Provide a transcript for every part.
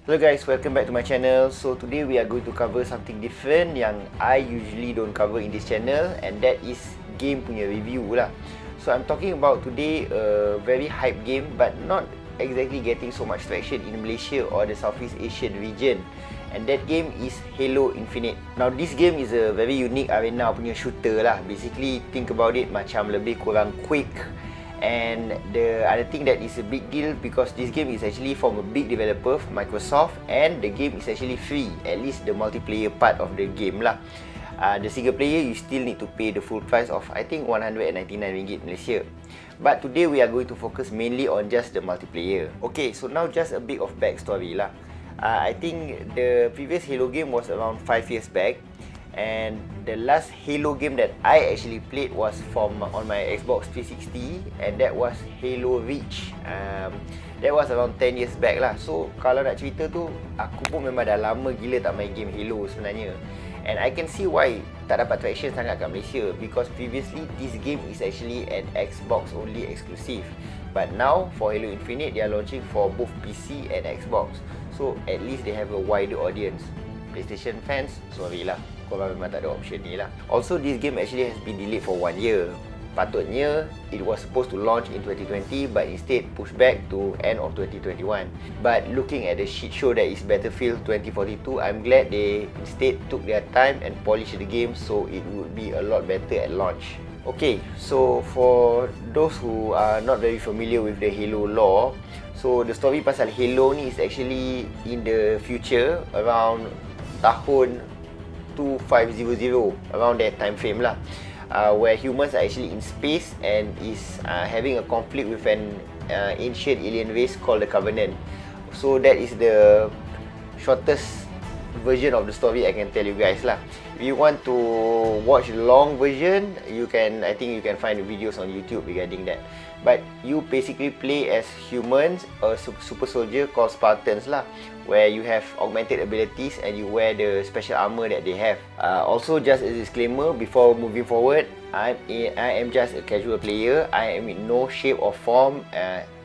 Hello guys, welcome back to my channel. So today we are going to cover something different yang I usually don't cover in this channel, and that is game punya review lah. So I'm talking about today a very hype game but not exactly getting so much traction in Malaysia or the Southeast Asian region. And that game is Halo Infinite. Now this game is a very unique arena punya shooter lah. Basically think about it macam lebih kurang quick. And the other thing that is a big deal because this game is actually from a big developer, Microsoft, and the game is actually free, at least the multiplayer part of the game lah. The single player you still need to pay the full price of I think RM199 Malaysia. But today we are going to focus mainly on just the multiplayer. Okay, so now just a bit of backstory lah. I think the previous Halo game was around 5 years back. And the last Halo game that I actually played was on my Xbox 360, and that was Halo Reach. That was around 10 years back lah. So kalau nak cerita tu, aku pun memang dah lama gila tak main game Halo sebenarnya. And I can see why tak dapat traction sangat kat Malaysia, because previously this game is actually an Xbox only exclusive. But now for Halo Infinite, they are launching for both PC and Xbox. So at least they have a wider audience. PlayStation fans, sorry lah, korang memang tak ada option ni lah. Also, this game actually has been delayed for 1 year. Patutnya, it was supposed to launch in 2020 but instead pushed back to end of 2021. But looking at the shit show that is Battlefield 2042, I'm glad they instead took their time and polished the game so it would be a lot better at launch. Okay, so for those who are not very familiar with the Halo lore, so the story pasal Halo ni is actually in the future around tahun 2500, around that time frame lah, where humans are actually in space and is having a conflict with an ancient alien race called the Covenant. So that is the shortest version of the story I can tell you guys lah. If you want to watch the long version, I think you can find the videos on YouTube regarding that. But you basically play as humans, a super soldier called Spartans lah, where you have augmented abilities and you wear the special armor that they have. Also, just a disclaimer before moving forward, I am just a casual player. I am in no shape or form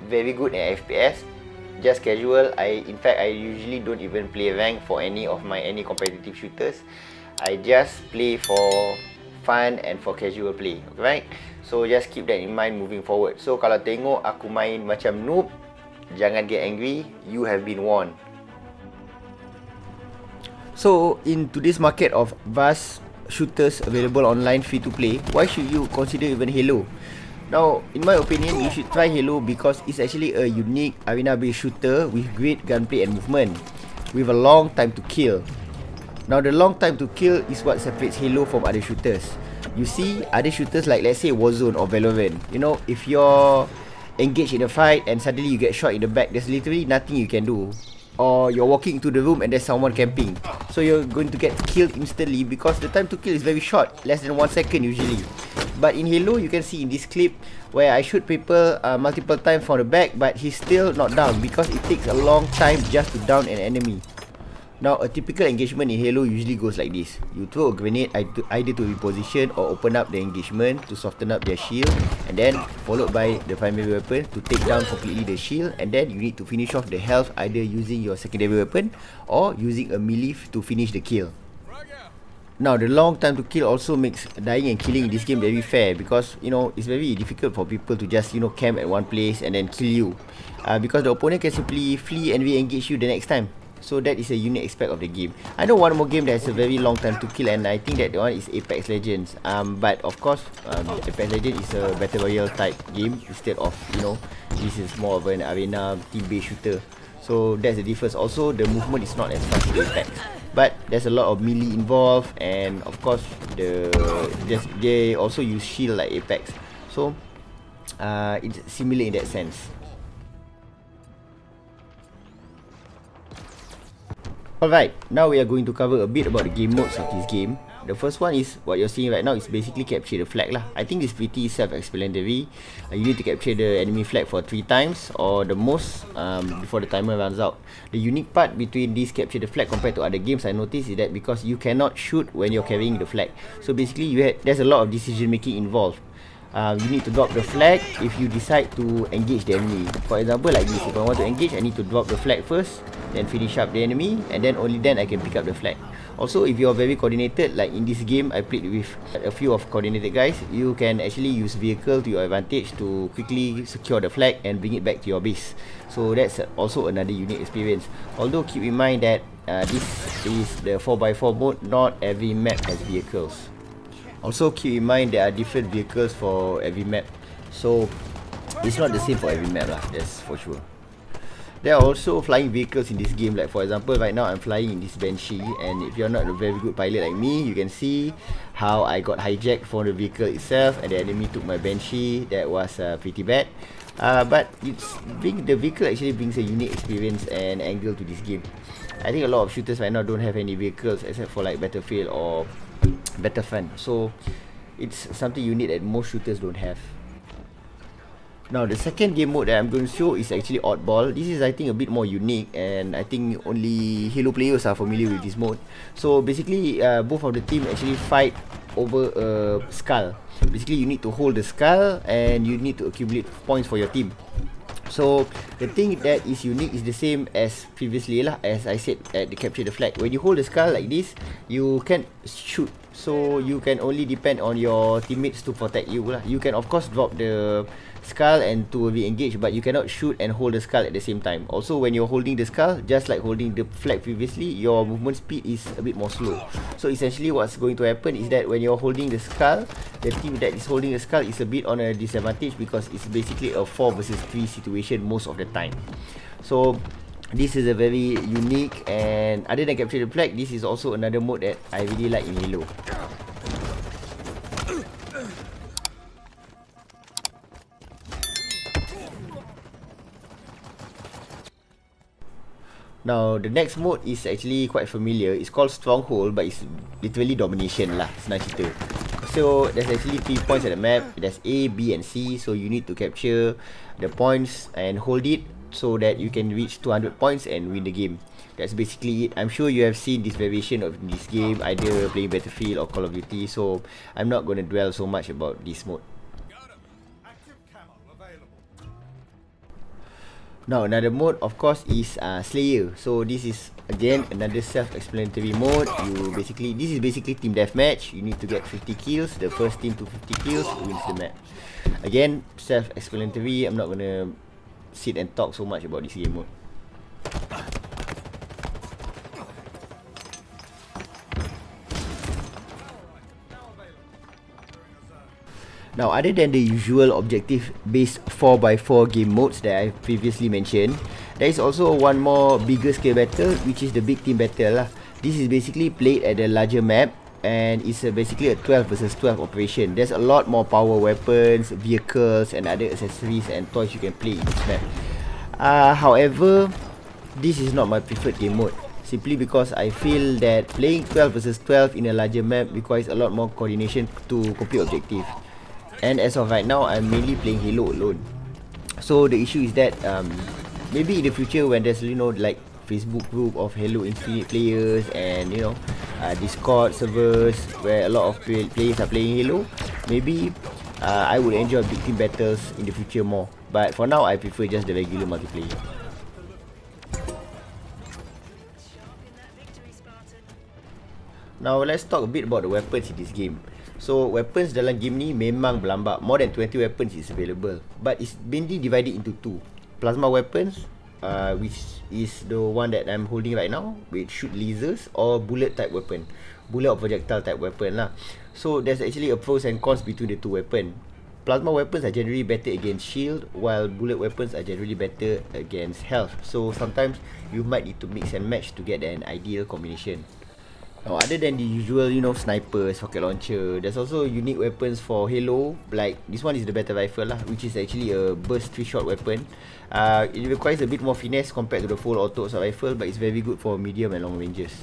very good at FPS. Just casual. In fact, I usually don't even play rank for any competitive shooters. I just play for fun and for casual play, right? So just keep that in mind moving forward. So kalau tengok aku main macam noob, jangan get angry, you have been warned. So in today's market of vast shooters available online free to play, why should you consider even Halo? Now, in my opinion, you should try Halo because it's actually a unique arena-based shooter with great gunplay and movement, with a long time to kill. Now, the long time to kill is what separates Halo from other shooters. You see, other shooters like, let's say, Warzone or Valorant, you know, if you're engaged in a fight and suddenly you get shot in the back, there's literally nothing you can do. Or you're walking into the room and there's someone camping, so you're going to get killed instantly because the time to kill is very short, less than 1 second usually. But in Halo, you can see in this clip where I shoot people multiple times from the back, but he's still not down because it takes a long time just to down an enemy. Now, a typical engagement in Halo usually goes like this. You throw a grenade either to reposition or open up the engagement to soften up their shield, and then followed by the primary weapon to take down completely the shield, and then you need to finish off the health either using your secondary weapon or using a melee to finish the kill. Now, the long time to kill also makes dying and killing in this game very fair because, you know, it's very difficult for people to just, you know, camp at one place and then kill you, because the opponent can simply flee and re-engage you the next time. So that is a unique aspect of the game. I know one more game that has a very long time to kill, and I think that one is Apex Legends. But of course, Apex Legends is a battle royale type game instead of, you know, this is more of an arena team-based shooter. So that's the difference. Also, the movement is not as fast as Apex, but there's a lot of melee involved, and of course, they also use shield like Apex. So it's similar in that sense. Alright, now we are going to cover a bit about the game modes of this game. The first one is what you're seeing right now is basically capture the flag lah. I think it's pretty self-explanatory. You need to capture the enemy flag for 3 times or the most before the timer runs out. The unique part between this capture the flag compared to other games I noticed is that because you cannot shoot when you're carrying the flag. So basically there's a lot of decision making involved. you need to drop the flag if you decide to engage the enemy. For example, like this, if I want to engage, I need to drop the flag first, then finish up the enemy, and then only then I can pick up the flag. Also, if you are very coordinated, like in this game I played with a few of coordinated guys, you can actually use vehicle to your advantage to quickly secure the flag and bring it back to your base. So that's also another unique experience. Although keep in mind that this is the 4x4 mode, not every map has vehicles. Also keep in mind there are different vehicles for every map, so it's not the same for every map lah, that's for sure. There are also flying vehicles in this game, like for example right now I'm flying in this Banshee, and if you're not a very good pilot like me, you can see how I got hijacked from the vehicle itself and the enemy took my Banshee. That was pretty bad, but the vehicle actually brings a unique experience and angle to this game. I think a lot of shooters right now don't have any vehicles except for like Battlefield or Battlefront, so it's something unique that most shooters don't have. Now the second game mode that I'm going to show is actually Oddball. This is I think a bit more unique, and I think only Halo players are familiar with this mode. So basically both of the team actually fight over a skull. Basically you need to hold the skull and you need to accumulate points for your team. So the thing that is unique is the same as previously lah, as I said at the capture the flag. When you hold the skull like this, you can't shoot, so you can only depend on your teammates to protect you lah. You can of course drop the skull and to re-engage, but you cannot shoot and hold the skull at the same time. Also when you're holding the skull, just like holding the flag previously, your movement speed is a bit more slow. So essentially what's going to happen is that when you're holding the skull, the team that is holding the skull is a bit on a disadvantage because it's basically a 4 versus 3 situation most of the time. So this is a very unique, and other than capture the flag, this is also another mode that I really like in Halo. Now the next mode is actually quite familiar. It's called Stronghold, but it's literally domination lah, senang cerita. So there's actually 3 points at the map. There's A, B and C. So you need to capture the points and hold it so that you can reach 200 points and win the game. That's basically it. I'm sure you have seen this variation of this game either playing Battlefield or Call of Duty, so I'm not going to dwell so much about this mode. Now another mode of course is Slayer. So this is again another self-explanatory mode. This is basically team deathmatch. You need to get 50 kills. The first team to 50 kills wins the match. Again, self-explanatory. I'm not gonna sit and talk so much about this game mode. Now, other than the usual objective-based 4x4 game modes that I previously mentioned, there is also one more bigger scale battle, which is the big team battle lah. This is basically played at a larger map, and it's basically a 12 versus 12 operation. There's a lot more power weapons, vehicles, and other accessories and toys you can play in this map. However, this is not my preferred game mode, simply because I feel that playing 12 versus 12 in a larger map requires a lot more coordination to complete objective. And as of right now, I'm mainly playing Halo alone. So the issue is that maybe in the future when there's like Facebook group of Halo Infinite players and Discord servers where a lot of players are playing Halo, maybe I would enjoy big team battles in the future more. But for now, I prefer just the regular multiplayer. Now let's talk a bit about the weapons in this game. So weapons dalam game ni memang berlambak. More than 20 weapons is available, but it's mainly divided into 2. Plasma weapons, which is the one that I'm holding right now, which shoot lasers, or bullet type weapon, bullet or projectile type weapon lah. So there's actually a pros and cons between the 2 weapons. Plasma weapons are generally better against shield, while bullet weapons are generally better against health. So sometimes you might need to mix and match to get an ideal combination. Now, other than the usual, snipers, rocket launcher, there's also unique weapons for Halo. Like this one is the battle rifle lah, which is actually a burst 3-shot weapon. It requires a bit more finesse compared to the full auto assault rifle, but it's very good for medium and long ranges.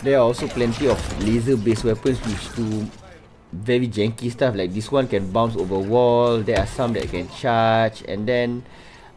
There are also plenty of laser-based weapons which do very janky stuff. Like this one can bounce over wall. There are some that can charge, and then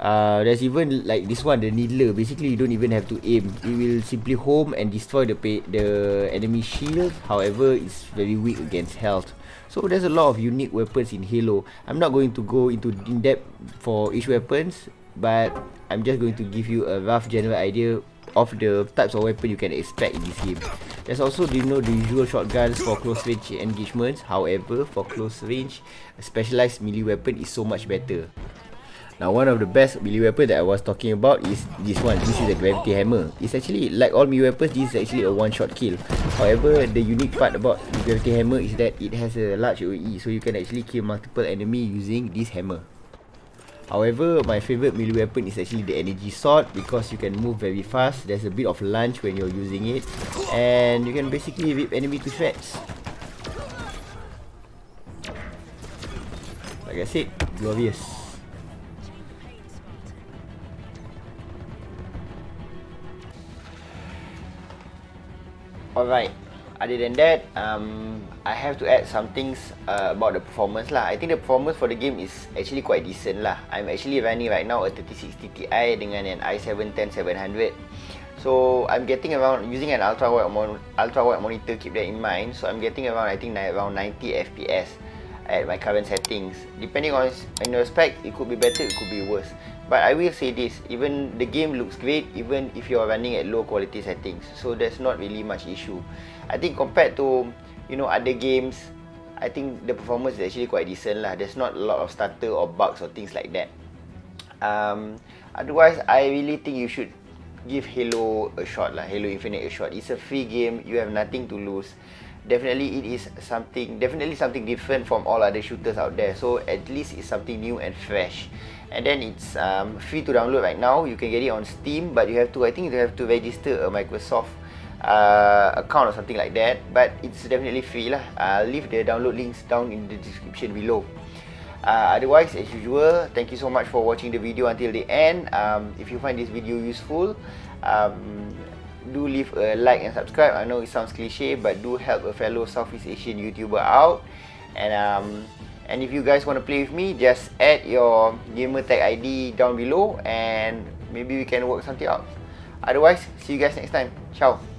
There's even like this one, the needler. Basically, you don't even have to aim. It will simply home and destroy the enemy shield. However, it's very weak against health. So there's a lot of unique weapons in Halo. I'm not going to go into in depth for each weapons, but I'm just going to give you a rough general idea of the types of weapon you can expect in this game. There's also, the usual shotguns for close range engagements. However, for close range, a specialized melee weapon is so much better. Now, one of the best melee weapon that I was talking about is this one. This is a gravity hammer. It's actually, like all melee weapons, this is actually a one-shot kill. However, the unique part about the gravity hammer is that it has a large AoE, so you can actually kill multiple enemies using this hammer. However, my favorite melee weapon is actually the energy sword, because you can move very fast. There's a bit of lunge when you're using it, and you can basically rip enemy to shreds. Like I said, glorious. Alright, other than that, I have to add some things about the performance lah. I think the performance for the game is actually quite decent lah. I'm actually running right now a 3060 Ti dengan an i7-10700. So I'm getting around, using an ultra wide monitor, keep that in mind. So I'm getting around, I think around 90 FPS at my current settings. Depending on your spec, it could be better, it could be worse. But I will say this, even the game looks great even if you are running at low quality settings. So there's not really much issue. I think compared to, you know, other games, I think the performance is actually quite decent lah. There's not a lot of stutter or bugs or things like that. Otherwise, I really think you should give Halo a shot lah. Halo Infinite a shot. It's a free game, you have nothing to lose. Definitely it is something different from all other shooters out there. So at least it's something new and fresh. And then it's free to download right now. You can get it on Steam, but I think you have to register a Microsoft account or something like that. But it's definitely free lah. I'll leave the download links down in the description below. Otherwise, as usual, thank you so much for watching the video until the end. If you find this video useful, do leave a like and subscribe. I know it sounds cliche, but do help a fellow Southeast Asian YouTuber out. And if you guys want to play with me, just add your gamertag ID down below, and maybe we can work something out. Otherwise, see you guys next time. Ciao.